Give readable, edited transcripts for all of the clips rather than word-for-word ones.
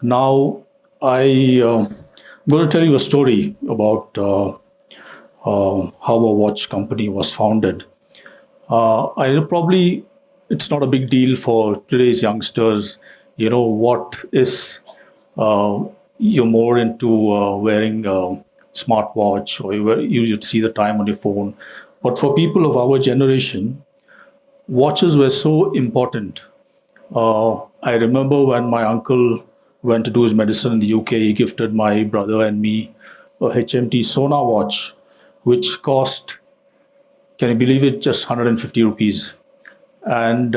Now, I'm going to tell you a story about how a watch company was founded. I know probably it's not a big deal for today's youngsters. What is you're more into wearing a smartwatch, or you should see the time on your phone. But for people of our generation, watches were so important. I remember when my uncle went to do his medicine in the UK, he gifted my brother and me a HMT Sona watch, which cost, can you believe it, just 150 rupees. And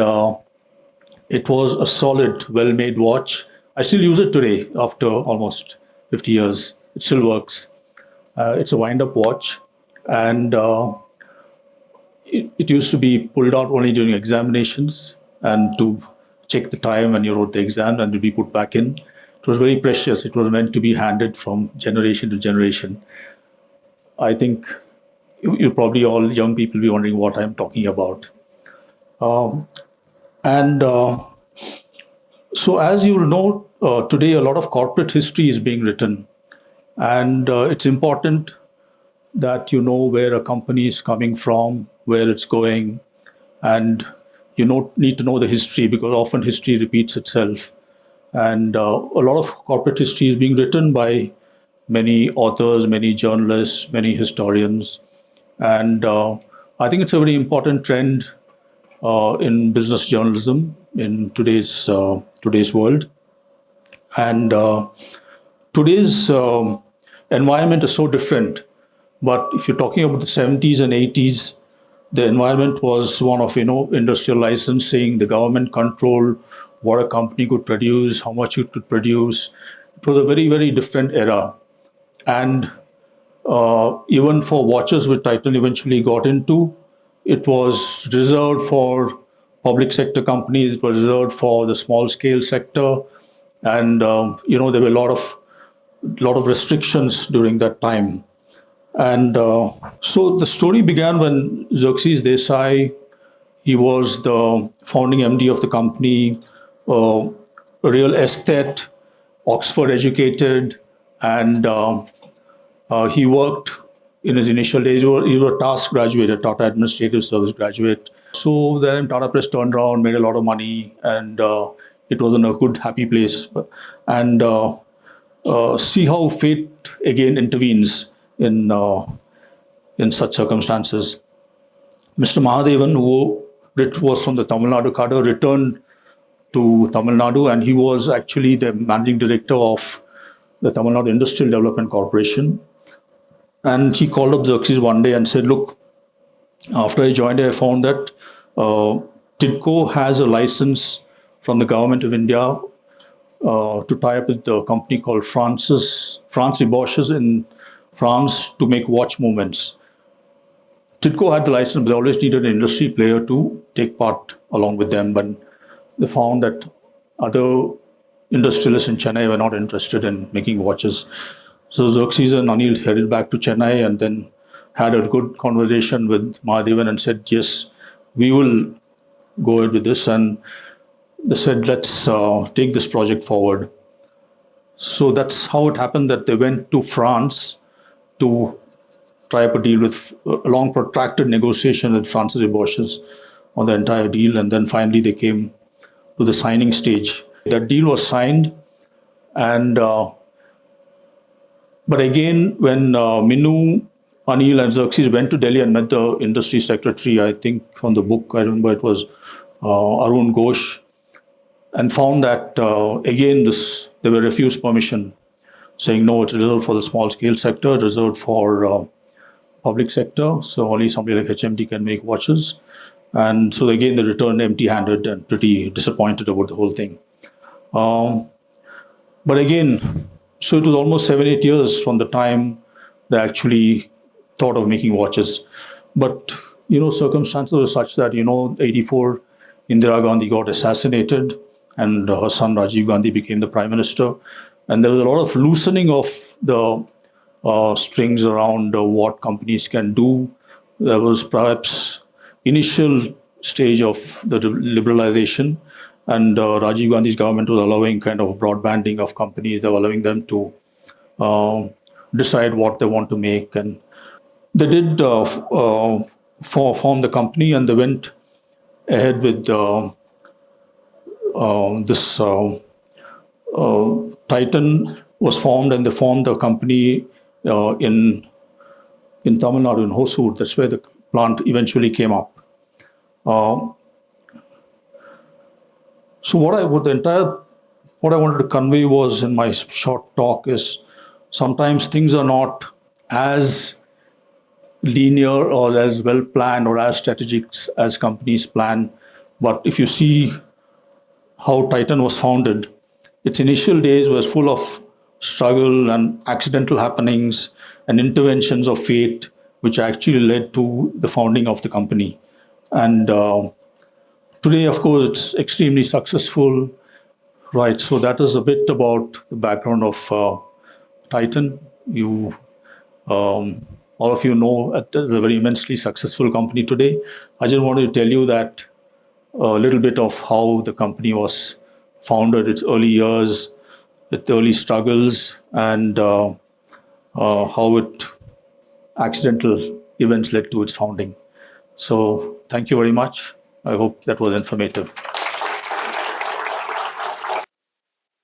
it was a solid, well made watch. I still use it today after almost 50 years. It still works. It's a wind up watch. And it used to be pulled out only during examinations and to check the time when you wrote the exam and to be put back in. It was very precious. It was meant to be handed from generation to generation. I think you probably all young people be wondering what I'm talking about. And so, as you know, today a lot of corporate history is being written, and it's important that you know where a company is coming from, where it's going, and need to know the history because often history repeats itself. And a lot of corporate history is being written by many authors, many journalists, many historians. And I think it's a very important trend in business journalism in today's world. And today's environment is so different. But if you're talking about the 70s and 80s, the environment was one of industrial licensing. The government controlled what a company could produce, how much it could produce. It was a very, very different era. And even for watches, which Titan eventually got into, it was reserved for public sector companies. It was reserved for the small scale sector, and there were a lot of restrictions during that time. And so the story began when Xerxes Desai, he was the founding MD of the company, a real aesthete, Oxford educated, and he worked in his initial days. He was a task graduate, a Tata Administrative Service graduate. So then Tata Press turned around, made a lot of money, and it was in a good, happy place. And see how fate again intervenes in such circumstances. Mr. Mahadevan, who was from the Tamil Nadu cadre, returned to Tamil Nadu, and he was actually the managing director of the Tamil Nadu Industrial Development Corporation. And he called up Xerxes one day and said, look, after I joined, I found that TIDCO has a license from the government of India to tie up with a company called France Rebauches in France to make watch movements. TIDCO had the license, but they always needed an industry player to take part along with them. But they found that other industrialists in Chennai were not interested in making watches. So Xerxes and Anil headed back to Chennai and then had a good conversation with Mahadevan and said, yes, we will go ahead with this. And they said, let's take this project forward. So that's how it happened that they went to France to try up a deal with a long protracted negotiation with Francis Rebauches on the entire deal. And then finally they came to the signing stage. That deal was signed. And but again, when Minu, Anil and Xerxes went to Delhi and met the industry secretary, I think from the book, I remember it was Arun Ghosh, and found that again, they were refused permission, saying no, it's reserved for the small scale sector, reserved for public sector, so only somebody like HMT can make watches. And so again, they returned empty-handed and pretty disappointed about the whole thing. But again, so it was almost 7-8 years from the time they actually thought of making watches. But, circumstances were such that, 84, Indira Gandhi got assassinated and her son Rajiv Gandhi became the prime minister. And there was a lot of loosening of the strings around what companies can do. There was perhaps initial stage of the liberalization. and Rajiv Gandhi's government was allowing kind of broadbanding of companies. They were allowing them to uh, decide what they want to make, and they did form the company, and they went ahead with this. Titan was formed, and they formed the company in Tamil Nadu, in Hosur. That's where the plant eventually came up. Uh, so what I wanted to convey was in my short talk is sometimes things are not as linear or as well planned or as strategic as companies plan. But if you see how Titan was founded, its initial days was full of struggle and accidental happenings and interventions of fate, which actually led to the founding of the company. And today, of course, it's extremely successful, right? So that is a bit about the background of Titan. All of you know, it's a very immensely successful company today. I just wanted to tell you that a little bit of how the company was founded, its early years, its early struggles, and how it accidental events led to its founding. So, thank you very much. I hope that was informative.